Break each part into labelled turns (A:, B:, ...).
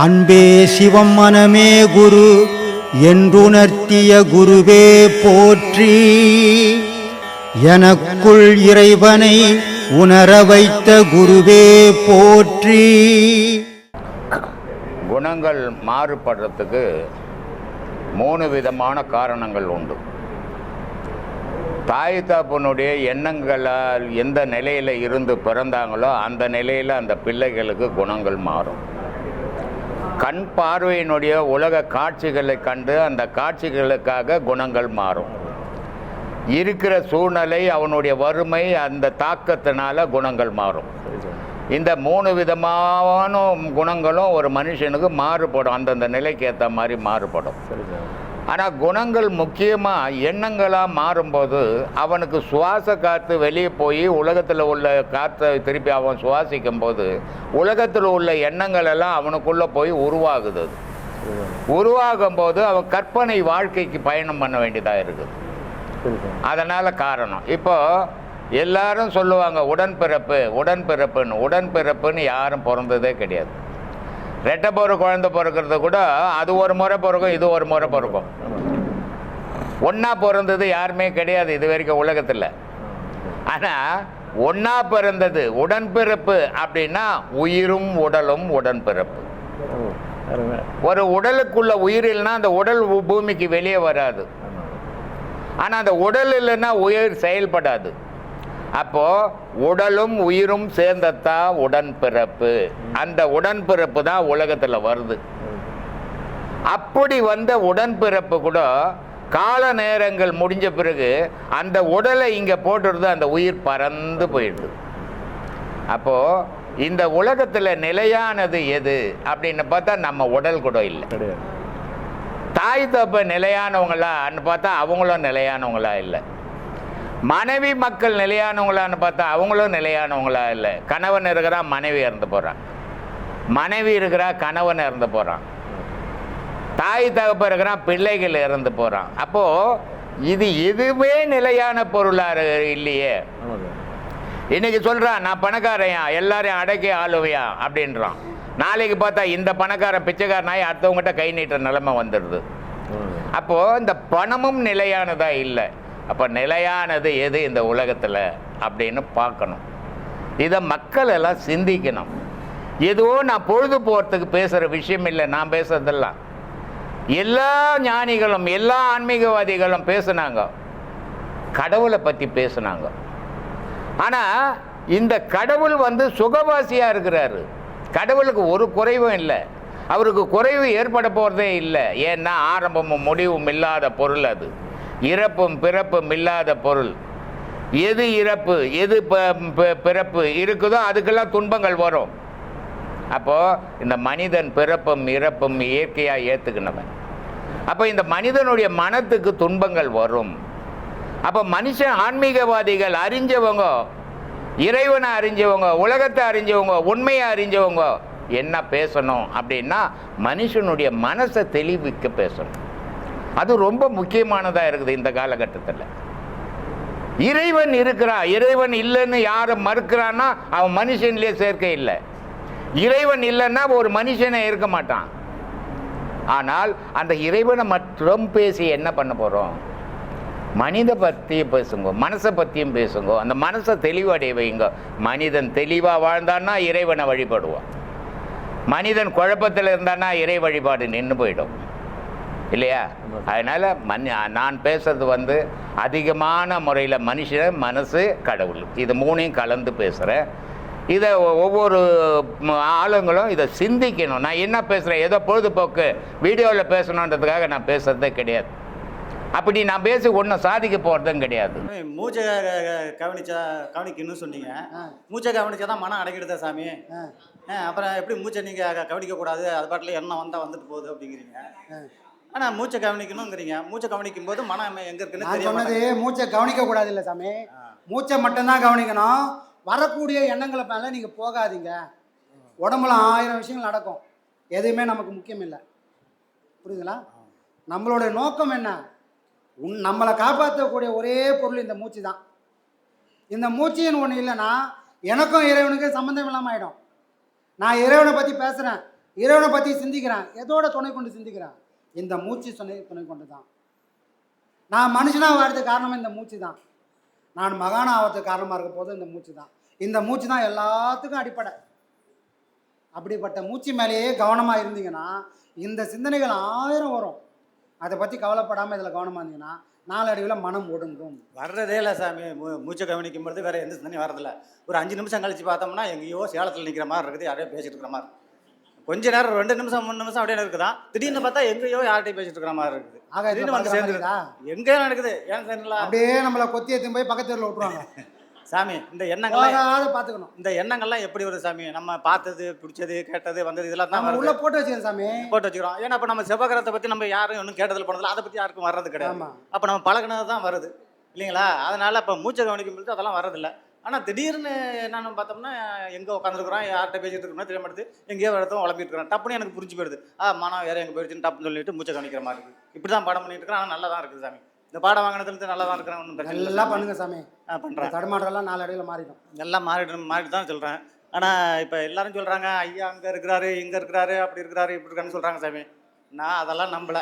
A: அன்பே சிவம் மனமே குரு என்றுணர்த்திய குருவே போற்றி. எனக்குள் இறைவனை உணர வைத்த குருவே போற்றி.
B: குணங்கள் மாறுபடுறதுக்கு 3 விதமான காரணங்கள் உண்டு. தாய் தாப்பனுடைய எண்ணங்களால் எந்த நிலையில் இருந்து பிறந்தாங்களோ அந்த நிலையில் அந்த பிள்ளைகளுக்கு குணங்கள் மாறும். கண் பார்வையினுடைய உலக காட்சிகளை கண்டு அந்த காட்சிகளுக்காக குணங்கள் மாறும். இருக்கிற சூழ்நிலை, அவனுடைய வறுமை, அந்த தாக்கத்தினால குணங்கள் மாறும். இந்த 3 விதமான குணங்களும் ஒரு மனுஷனுக்கு மாறுபடும், அந்தந்த நிலைக்கு ஏற்ற மாதிரி மாறுபடும். ஆனால் குணங்கள் முக்கியமாக எண்ணங்களாக மாறும்போது அவனுக்கு சுவாச காற்று வெளியே போய் உலகத்தில் உள்ள காற்றை திருப்பி அவன் சுவாசிக்கும் போது உலகத்தில் உள்ள எண்ணங்கள் எல்லாம் அவனுக்குள்ளே போய் உருவாகுது. உருவாகும் போது அவன் கற்பனை வாழ்க்கைக்கு பயணம் பண்ண வேண்டியதாக இருக்குது. அதனால் காரணம், இப்போ எல்லாரும் சொல்லுவாங்க உடன்பிறப்பு உடன்பிறப்புன்னு. உடன்பிறப்புன்னு யாரும் பிறந்ததே கிடையாது. ரெட்டை போகிற குழந்தை பிறக்கிறது கூட அது ஒரு முறை பிறக்கும், இது ஒரு முறை பிறக்கும். ஒன்றா பிறந்தது யாருமே கிடையாது இது வரைக்கும் உலகத்தில். ஆனால் ஒன்றா பிறந்தது உடன்பிறப்பு அப்படின்னா உயிரும் உடலும் உடன்பிறப்பு. ஒரு உடலுக்குள்ள உயிர் இல்லைன்னா அந்த உடல் பூமிக்கு வெளியே வராது. ஆனால் அந்த உடல் இல்லைன்னா உயிர் செயல்படாது. அப்போ உடலும் உயிரும் சேர்ந்ததான் உடன்பிறப்பு. அந்த உடன்பிறப்பு தான் உலகத்தில் வருது. அப்படி வந்த உடன்பிறப்பு கூட கால நேரங்கள் முடிஞ்ச பிறகு அந்த உடலை இங்கே போட்டுடுது, அந்த உயிர் பறந்து போயிடுது. அப்போ இந்த உலகத்தில் நிலையானது எது அப்படின்னு பார்த்தா நம்ம உடல் கூட இல்லை. தாய் தப்ப நிலையானவங்களான்னு பார்த்தா அவங்களும் நிலையானவங்களா இல்லை. மனைவி மக்கள் நிலையானவங்களான்னு பார்த்தா அவங்களும் நிலையானவங்களா இல்லை. கணவன் இருக்கிறா, மனைவி இறந்து போகிறான். மனைவி இருக்கிறா, கணவன் இறந்து போகிறான். தாய் தகப்ப இருக்கிறான், பிள்ளைகள் இறந்து போகிறான். அப்போது இது எதுவுமே நிலையான பொருளாக இல்லையே. இன்னைக்கு சொல்கிறான் நான் பணக்காரையா, எல்லாரையும் அடக்கி ஆளுவையா அப்படின்றான். நாளைக்கு பார்த்தா இந்த பணக்காரன் பிச்சைக்காரனாய் அடுத்தவங்ககிட்ட கை நீட்டுற நிலைமை வந்துடுது. அப்போது இந்த பணமும் நிலையானதாக இல்லை. அப்போ நிலையானது எது இந்த உலகத்தில் அப்படின்னு பார்க்கணும். இதை மக்கள் எல்லாம் சிந்திக்கணும். ஏதோ நான் பொழுது போகிறதுக்கு பேசுகிற விஷயம் இல்லை நான் பேசுறதெல்லாம். எல்லா ஞானிகளும் எல்லா ஆன்மீகவாதிகளும் பேசுனாங்க, கடவுளை பற்றி பேசுனாங்க. ஆனால் இந்த கடவுள் சுகவாசியாக இருக்கிறாரு. கடவுளுக்கு ஒரு குறைவும் இல்லை, அவருக்கு குறைவு ஏற்பட போகிறதே இல்லை. ஏன்னா ஆரம்பமும் முடிவும் இல்லாத பொருள் அது. இறப்பும் பிறப்பும் இல்லாத பொருள். எது இறப்பு எது பிறப்பு இருக்குதோ அதுக்கெல்லாம் துன்பங்கள் வரும். அப்போது இந்த மனிதன் பிறப்பும் இறப்பும் இயற்கையாக ஏற்றுக்கினவன். அப்போ இந்த மனிதனுடைய மனத்துக்கு துன்பங்கள் வரும். அப்போ மனுஷன் ஆன்மீகவாதிகள் அறிஞ்சவங்க, இறைவனை அறிஞ்சவங்க, உலகத்தை அறிஞ்சவங்க, உண்மையை அறிஞ்சவங்க என்ன பேசணும் அப்படின்னா மனுஷனுடைய மனசை தெளிவிக்க பேசணும். அது ரொம்ப முக்கியமானதாக இருக்குது இந்த காலகட்டத்தில். இறைவன் இருக்கிறான், இறைவன் இல்லைன்னு யாரை மறுக்கிறான்னா அவன் மனுஷன்லேயே சேர்க்கை இல்லை. இறைவன் இல்லைன்னா ஒரு மனுஷனே இருக்க மாட்டான். ஆனால் அந்த இறைவனை மட்டும் பேசி என்ன பண்ண போகிறோம்? மனித பற்றியும் பேசுங்க, மனசை பற்றியும் பேசுங்க. அந்த மனசை தெளிவடைய வைங்க. மனிதன் தெளிவாக வாழ்ந்தான்னா இறைவனை வழிபடுவான். மனிதன் குழப்பத்தில் இருந்தான்னா இறை வழிபாடு நின்று போயிடும் இல்லையா? அதனால் நான் பேசுறது அதிகமான முறையில் மனுஷன், மனசு, கடவுள், இது 3ஐயும் கலந்து பேசுகிறேன். இதை ஒவ்வொரு ஆளுங்களும் இதை சிந்திக்கணும். நான் என்ன பேசுகிறேன், ஏதோ பொழுதுபோக்கு வீடியோவில் பேசணுன்றதுக்காக நான் பேசுகிறதே கிடையாது. அப்படி நான் பேசி ஒன்றும் சாதிக்க போகிறதும் கிடையாது.
C: மூச்சை கவனிக்கணும்னு சொன்னீங்க. மூச்சை கவனிச்சா தான் மனம் அடக்கிடுதா சாமி? அப்புறம் எப்படி மூச்சை நீங்கள் கவனிக்கக்கூடாது, அது பாட்டில் எண்ணம் வந்தால் வந்துட்டு போகுது அப்படிங்கிறீங்க. ஆனால் மூச்சை கவனிக்கணுங்கிறீங்க. மூச்சை கவனிக்கும் போது மனம் எங்கே இருக்குன்னு தெரியும்.
D: சொன்னது மூச்சை கவனிக்கக்கூடாது இல்லை சாமி, மூச்சை மட்டும்தான் கவனிக்கணும். வரக்கூடிய எண்ணங்களை மேலே நீங்கள் போகாதீங்க. உடம்புல 1000 விஷயங்கள் நடக்கும், எதுவுமே நமக்கு முக்கியம் இல்லை. புரியுதுங்களா? நம்மளுடைய நோக்கம் என்ன? நம்மளை காப்பாற்றக்கூடிய ஒரே பொருள் இந்த மூச்சு தான். இந்த மூச்சின்னு ஒன்று இல்லைன்னா எனக்கும் இறைவனுக்கும் சம்மந்தம் இல்லாமல் ஆகிடும். நான் இறைவனை பற்றி பேசுகிறேன், இறைவனை பற்றி சிந்திக்கிறேன், எதோட துணை கொண்டு சிந்திக்கிறேன்? இந்த மூச்சு துணை கொண்டு தான். நான் மனுஷனாக வாழ்றதுக்கு காரணமே இந்த மூச்சு தான். நான் மகான ஆகிறதுக்கு காரணமாக இருக்க போது இந்த மூச்சு தான். இந்த மூச்சு தான் எல்லாத்துக்கும் அடிப்படை. அப்படிப்பட்ட மூச்சு மேலேயே கவனமாக இருந்தீங்கன்னா இந்த சிந்தனைகள் 1000 வரும். அதை பற்றி கவலைப்படாமல் இதில் கவனமாக இருந்தீங்கன்னா நாளடைவில் மனம் ஒடுங்கும்.
C: வர்றதே இல்லை சாமி. மூச்சை கவனிக்கும் பொழுது வேறு எந்த சிந்தனையும் வரதில்லை. ஒரு 5 நிமிஷம் கழிச்சு பார்த்தோம்னா எங்கேயோ சேலத்தில் நிற்கிற மாதிரி இருக்குது, யாரையோ பேசிட்டு இருக்கிற மாதிரி. கொஞ்ச நேரம் 2 நிமிஷம் 3 நிமிஷம் அப்படியே இருக்குதான், திடீர்னு பார்த்தா எங்கேயோ யார்கிட்டையும் பேசிட்டு இருக்கிற மாதிரி இருக்குது.
D: ஆக
C: திடீர்னு வந்து சேர்ந்துருதா எங்கேயோ நடக்குது. ஏன் தெரியல,
D: அப்படியே நம்மளை கொத்தி எடுத்து போய் பக்கத்து தெருவில் விட்டுருவாங்க.
C: சாமி இந்த எண்ணங்கள்லாம்
D: பார்த்துக்கணும்.
C: இந்த எண்ணங்கள்லாம் எப்படி வருது சாமி? நம்ம பார்த்தது, பிடிச்சது, கேட்டது, வந்தது இதெல்லாம் தான்
D: உள்ள போட்டு வச்சுக்கோங்க சாமி,
C: போட்டு வச்சுக்கிறோம். ஏன்னா இப்போ நம்ம செவ்வாய்க்கிரகத்தை பற்றி நம்ம யாரும் ஒன்றும் கேட்டதில் போனதில்லை, அதை பற்றி யாருக்கும் வர்றது கிடையாது. அப்போ நம்ம பழகினது தான் வருது இல்லைங்களா? அதனால் இப்போ மூச்சை கவனிக்கும் பொழுது அதெல்லாம் வர்றதில்லை. ஆனால் திடீர்னு என்னென்னு பார்த்தோம்னா எங்கே உட்காந்துருக்குறோம், யார்கிட்ட பேசிட்டு இருக்கோம்னா தெரிய மாட்டேது, எங்கேயோ இடத்துல உழம்பிட்டு இருக்கிறோம். டப்புன்னு எனக்கு புரிஞ்சு போயிடுது, மனம் வேறு எங்கே போயிடுச்சுன்னு டப்புன்னு சொல்லிட்டு மூச்சை கவனிக்கிற மாதிரி இருக்குது. இப்படி தான் பாடம் பண்ணிட்டு இருக்கிறேன். ஆனால் நல்லா தான் இருக்குது சாமி. இந்த பாடம் வாங்கினதுலேருந்து நல்லா தான் இருக்கிறேன். ஒன்றும் பிரச்சனை இல்லை.
D: நல்லா பண்ணுங்க சாமி.
C: பண்ணுறேன்.
D: தடுமாற்றெல்லாம் நாளடைவில் மாறிடும்.
C: எல்லாம் மாறிட்டு தான் சொல்கிறேன். ஆனால் இப்போ எல்லாரும் சொல்கிறாங்க ஐயா அங்கே இருக்கிறாரு, இங்கே இருக்கிறாரு, அப்படி இருக்கிறாரு, இப்படி இருக்காருன்னு சொல்கிறாங்க சாமி. நான் அதெல்லாம் நம்பலை.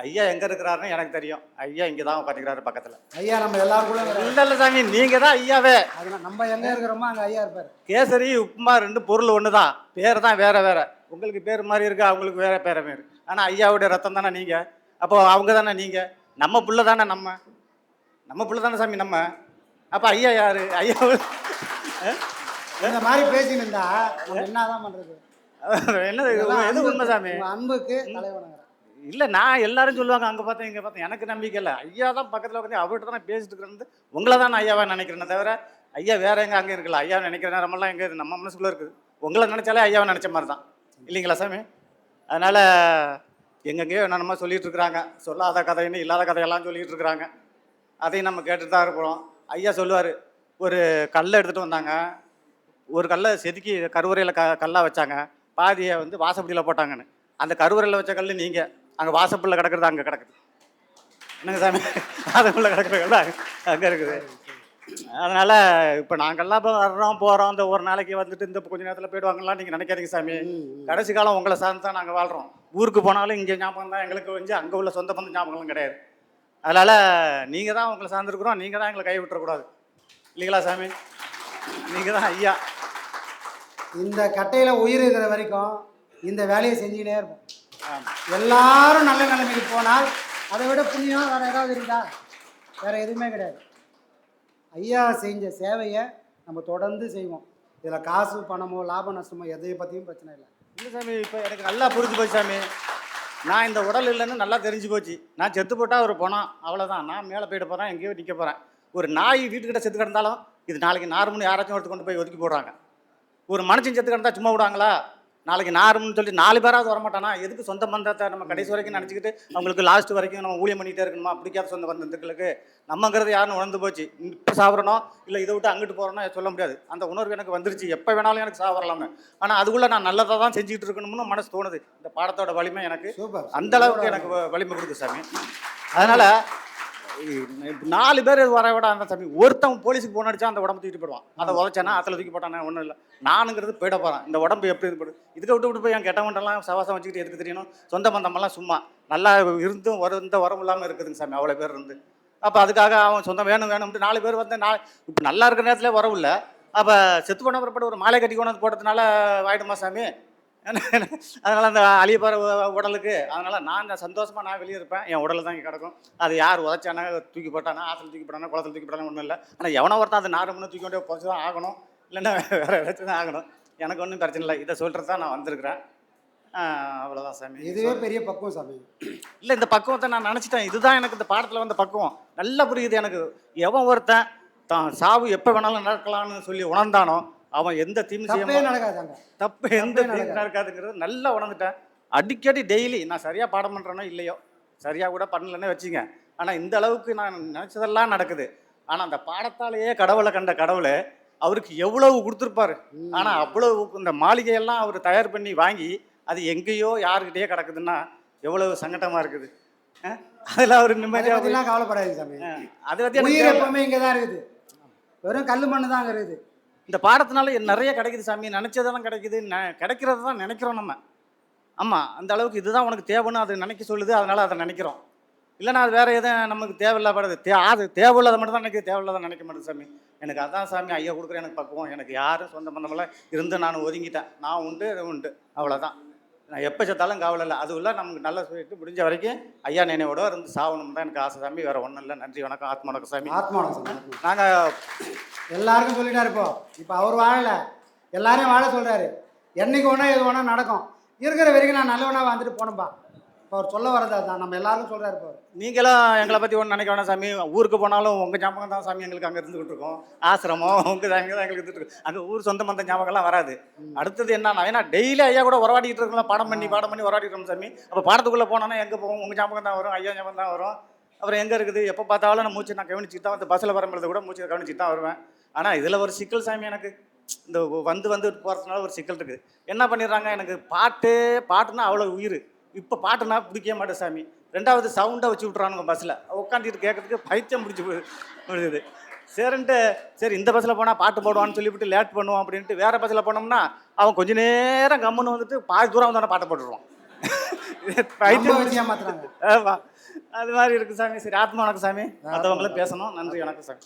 C: ஐயா எங்கே இருக்கிறாருன்னு எனக்கு தெரியும். ஐயா இங்கே தான் உட்காந்துக்கிறாரு பக்கத்தில்.
D: ஐயா நம்ம எல்லாருக்குள்ள
C: இல்லை சாமி, நீங்கள் தான் ஐயாவே.
D: அதனால் நம்ம எங்கே இருக்கிறோமோ அங்கே ஐயா இருப்பார்.
C: கேசரி உப்புமா 2 பொருள் ஒன்று தான், பேர் தான் வேறு வேறு. உங்களுக்கு பேர் மாதிரி இருக்குது, அவங்களுக்கு வேறு பேர மாரி. ஆனால் ஐயாவுடைய ரத்தம் தானே நீங்கள். அப்போ அவங்க தானே நீங்கள். நம்ம பிள்ளை தானே, நம்ம பிள்ளை தானே சாமி நம்ம. அப்போ ஐயா யார்? ஐயா
D: இந்த மாதிரி பேசின்னு இருந்தா நம்ம என்னதான் பண்ணுறது?
C: என்னது எது உண்மை சாமி?
D: அன்புக்கு தலைவனாக
C: இல்லை, நான் எல்லாரும் சொல்லுவாங்க அங்கே பார்த்தேன் இங்கே பார்த்தேன். எனக்கு நம்பிக்கை இல்லை. ஐயா தான் பக்கத்தில் உட்காந்து அவர்கிட்ட தான் பேசிட்டு இருக்கிறது. உங்களை தான் நான் ஐயாவை நினைக்கிறேன்னு தவிர ஐயா வேற எங்கே அங்கே இருக்குல்ல. ஐயா நினைக்கிற நேரமெல்லாம் எங்கே நம்ம மனசுக்குள்ளே இருக்குது. உங்களை நினச்சாலே ஐயாவை நினச்ச மாதிரி தான் இல்லைங்களா சாமி? அதனால் எங்கெங்கேயோ என்னென்னமோ சொல்லிகிட்டு இருக்கிறாங்க. சொல்லாத கதைன்னு இல்லாத கதையெல்லாம் சொல்லிகிட்டு இருக்கிறாங்க. அதையும் நம்ம கேட்டுட்டு தான் இருக்கிறோம். ஐயா சொல்லுவார், ஒரு கல்லை எடுத்துகிட்டு வந்தாங்க, ஒரு கல்லை செதுக்கி கருவறையில் கல்லாக வச்சாங்க, பாதியை வந்து வாசப்படியில் போட்டாங்கன்னு. அந்த கருவறையில் வச்ச கல் நீங்கள், அங்கே வாசப்படியில் கிடக்கிறது அங்கே கிடக்குது. என்னங்க சாமி? வாசப்படியில் கிடக்கிற கல் அங்கே இருக்குது. அதனால் இப்போ நாங்கள்லாம் இப்போ வர்றோம் போகிறோம், இந்த ஒரு நாளைக்கு வந்துட்டு இந்த கொஞ்சம் நேரத்தில் போயிடுவாங்கலாம் நீங்கள் நினைக்காதீங்க சாமி. கடைசி காலம் உங்களை சார்ந்து தான் நாங்கள் வாழ்கிறோம். ஊருக்கு போனாலும் இங்கே ஞாபகம் தான் எங்களுக்கு வந்து, அங்கே உள்ள சொந்த பந்த ஞாபகங்களும் கிடையாது. அதனால் நீங்கள் தான் உங்களை சார்ந்துருக்குறோம், நீங்கள் தான் எங்களை கை விட்டுறக்கூடாது இல்லைங்களா சாமி? நீங்கள் தான் ஐயா.
D: இந்த கட்டையில் உயிர் இருக்கிற வரைக்கும் இந்த வேலையை செஞ்சுக்கிட்டே இருப்போம். எல்லாரும் நல்ல நிலைமைக்கு போனால் அதை விட புண்ணியம் வேறு ஏதாவது இருந்தா? வேறு எதுவுமே கிடையாது. ஐயா செஞ்ச சேவையை நம்ம தொடர்ந்து செய்வோம். இதில் காசு பணமோ லாப நஷ்டமோ எதை பற்றியும் பிரச்சனை இல்லை.
C: இல்லை சாமி, இப்போ எனக்கு நல்லா புரிஞ்சு போச்சு சாமி. நான் இந்த உடல் இல்லைன்னு நல்லா தெரிஞ்சு போச்சு. நான் செத்து போட்டால் ஒரு பணம் அவ்வளோதான். நான் மேலே போயிட்டு போகிறேன், எங்கேயோ நிற்க போகிறேன். ஒரு நாய் வீட்டுக்கிட்ட செத்து கிடந்தாலும் இது நாளைக்கு நார்மல்னு யாராச்சும் எடுத்து கொண்டு போய் ஒதுக்கி போடுறாங்க. ஒரு மனுஷன் செத்து கிடந்தா சும்மா விடுவாங்களா? நாளைக்கு நார்மல்னு சொல்லி 4 பேராவது வரமாட்டானா? எதுக்கு சொந்த பந்தத்தை நம்ம கடைசி வரைக்கும் நினச்சிக்கிட்டு அவங்களுக்கு லாஸ்ட் வரைக்கும் நம்ம ஊழியம் பண்ணிகிட்டே இருக்கணுமா? பிடிக்காத சொந்த பந்தத்துக்களுக்கு நம்மங்கிறது யாருன்னு உணர்ந்து போச்சு. இப்போ சாப்பிட்றனோ இல்லை இதை விட்டு அங்கிட்டு போகிறோன்னா சொல்ல முடியாது. அந்த உணர்வு எனக்கு வந்துருச்சு, எப்போ வேணாலும் எனக்கு சாப்பிடலாம்னு. ஆனால் அதுக்குள்ளே நான் நல்லதாக தான் செஞ்சுக்கிட்டு இருக்கணும்னு மனசு தோணுது. இந்த பாடத்தோட வலிமை எனக்கு அந்த அளவுக்கு எனக்கு வலிமை கொடுக்கு சாமி. அதனால் 4 பேர் வர விட அந்த சாமி, ஒருத்தன் போலீஸுக்கு போன் அடிச்சா அந்த உடம்பு தூக்கிட்டு போயிடுவான். அதை உதச்சானா அதில் தூக்கி போட்டானே ஒன்றும் இல்லை. நானுங்கிறது போயிட போகிறேன். இந்த உடம்பு எப்படி இது போடு, இதுக்கு விட்டு போய் என் கெட்டவன்ட்டெல்லாம் சவாசம் வச்சுக்கிட்டு எதுக்கு தெரியணும்? சொந்த பந்தமெல்லாம் சும்மா நல்லா இருந்தும் எந்த உரம் இல்லாமல் இருக்குதுங்க சாமி, அவ்வளோ பேர் இருந்து. அப்போ அதுக்காக அவன் சொந்தம் வேணும்ட்டு 4 பேர் வந்து இப்போ நல்லா இருக்கிற நேரத்தில் உறவு இல்லை. அப்போ செத்து போன பிறப்பட ஒரு மாலை கட்டி கொண்டு போட்டதுனால வாயிடுமா சாமி? அதனால் அந்த அழிய போகிற உடலுக்கு, அதனால் நான் சந்தோஷமாக நான் வெளியே இருப்பேன். என் உடலில் தான் இங்கே கிடக்கும். அது யார் உதச்சானா, தூக்கி போட்டானா, ஆற்றுல தூக்கி போட்டானா, குளத்தில் தூக்கி போட்டானா ஒன்றும் இல்லை. ஆனால் எவனோ ஒருத்தன் அது 4 மணி தூக்கி கொண்டே பொறிச்சு தான் ஆகணும், இல்லைன்னா வேறு ஏதாச்சும் தான் ஆகணும். எனக்கு ஒன்றும் பிரச்சனை இல்லை. இதை சொல்கிறது தான் நான் வந்திருக்கிறேன். அவ்வளோதான் சாமி.
D: இதுவே பெரிய பக்குவம் சாமி.
C: இல்லை, இந்த பக்குவத்தை நான் நினச்சிட்டேன். இதுதான் எனக்கு இந்த பாடத்தில் வந்த பக்குவம். நல்லா புரியுது எனக்கு. எவன் ஒருத்தன் தான் சாவு எப்போ வேணாலும் நடக்கலாம்னு சொல்லி உணர்ந்தானோ அவன் எந்த தீமை செய்ய
D: நடக்காதாங்க.
C: தப்பு எந்த தீமை நடக்காதுங்கிறது நல்லா உணர்ந்துட்டேன். அடிக்கடி டெய்லி நான் சரியாக பாடம் பண்ணுறேனோ இல்லையோ, சரியாக கூட பண்ணலன்னே வச்சுங்க, ஆனால் இந்த அளவுக்கு நான் நினச்சதெல்லாம் நடக்குது. ஆனால் அந்த பாடத்தாலேயே கடவுளை கண்ட கடவுளை அவருக்கு எவ்வளவு கொடுத்துருப்பாரு. ஆனால் அவ்வளவு இந்த மாளிகையெல்லாம் அவர் தயார் பண்ணி வாங்கி அது எங்கேயோ யாருக்கிட்டேயே கிடக்குதுன்னா எவ்வளவு சங்கடமாக இருக்குது. அதில் அவர் நிம்மதியாக
D: கவலைப்படாது சாமி.
C: அதை பற்றி
D: உயிர் எப்பவுமே இங்கே தான் இருக்குது, வெறும் கல் மண்ணு தான் இருக்குது.
C: இந்த பாடத்தினால நிறைய கிடைக்குது சாமி. நினச்சதெல்லாம் கிடைக்குது, கிடைக்கிறது தான் நினைக்கிறோம் நம்ம. ஆமாம், அந்த அளவுக்கு இதுதான் உனக்கு தேவைன்னு அது நினைக்க சொல்லுது, அதனால் அதை நினைக்கிறோம். இல்லைன்னா அது வேறு எதுவும் நமக்கு தேவையில்லாத அது தேவையில்லாத மட்டும் தான் நினைக்க, தேவையில்லாத நினைக்க மாட்டேன் சாமி. எனக்கு அதான் சாமி ஐயா கொடுக்குற எனக்கு பக்குவம். எனக்கு யாரும் சொந்த பந்தமெல்லாம் இருந்து நான் ஒதுங்கிட்டேன். நான் உண்டு, அது உண்டு, அவ்வளோதான். நான் எப்போ செத்தாலும் கவலை இல்லை. அது உள்ள நமக்கு நல்லா சொல்லிட்டு முடிஞ்ச வரைக்கும் ஐயா நினைவோட இருந்து சாகணும் தான் எனக்கு ஆசை சாமி. வேறு ஒன்றும் இல்லை. நன்றி, வணக்கம், ஆத்மா வணக்கம் சாமி.
D: ஆத்மா வணக்கம் சாமி.
C: நாங்கள்
D: எல்லாருக்கும் சொல்லிட்டாரு. இப்போ அவர் வாழலை, எல்லாரையும் வாழ சொல்கிறாரு. என்னைக்கு ஒன்றா எது ஒன்றா நடக்கும். இருக்கிற வரைக்கும் நான் நல்லவனாக வந்துட்டு போனப்பா. இப்போ அவர் சொல்ல வரதா தான் நம்ம எல்லாருக்கும் சொல்கிறாரு. இப்போ
C: நீங்களும் எங்களை பற்றி ஒன்று நினைக்க வேணாம் சாமி. ஊருக்கு போனாலும் உங்கள் ஞாபகம் தான் சாமி எங்களுக்கு அங்கே இருந்துக்கிட்டு இருக்கோம். ஆசிரமம் உங்கள் தான் எங்களுக்கு இருந்துட்டு இருக்கு. அங்கே ஊர் சொந்த மந்த ஞாபகம்லாம் வராது. அடுத்தது என்னன்னா, ஏன்னா டெய்லி ஐயா கூட உறவாடிட்டு இருக்கலாம். பாடம் பண்ணி உறவாடிட்டு சாமி. அப்போ பாடத்துக்குள்ளே போனோன்னா எங்கே போவோம்? உங்கள் ஞாபகம் தான் வரும், ஐயா ஞாபகம் தான் வரும். அப்புறம் எங்கே இருக்குது? எப்போ பார்த்தாலும் நான் மூச்சு நான் கவனிச்சுட்டு தான் வந்து பஸ்ஸில் வரும்பொழுது கூட மூச்சு கவனிச்சுட்டு தான் வருவேன். ஆனால் இதில் ஒரு சிக்கல் சாமி. எனக்கு இந்த வந்து போகிறதுனால ஒரு சிக்கல் இருக்குது. என்ன பண்ணிடுறாங்க, எனக்கு பாட்டுன்னா அவ்வளோ உயிர். இப்போ பாட்டுனா பிடிக்க மாட்டேன் சாமி. ரெண்டாவது சவுண்டை வச்சு விட்றானுங்க பஸ்ஸில். உட்காந்துட்டு கேட்கறதுக்கு பைத்தியம் பிடிச்சி போயிடுது. சரின்ட்டு சரி இந்த பஸ்ஸில் போனால் பாட்டு போடுவான்னு சொல்லிவிட்டு லேட் பண்ணுவோம் அப்படின்ட்டு வேறு பஸ்ஸில் போனோம்னா அவன் கொஞ்ச நேரம் கம்முன்னு வந்துட்டு பாதி தூரம் வந்தானே பாட்டை போட்டுருவான். பைத்தியம்
D: வச்சு ஏமாத்துறாங்க.
C: அது மாதிரி இருக்குது சாமி. சரி, ஆத்மா வணக்கம் சாமி. மற்றவங்களும் பேசணும். நன்றி, வணக்கம் சாமி.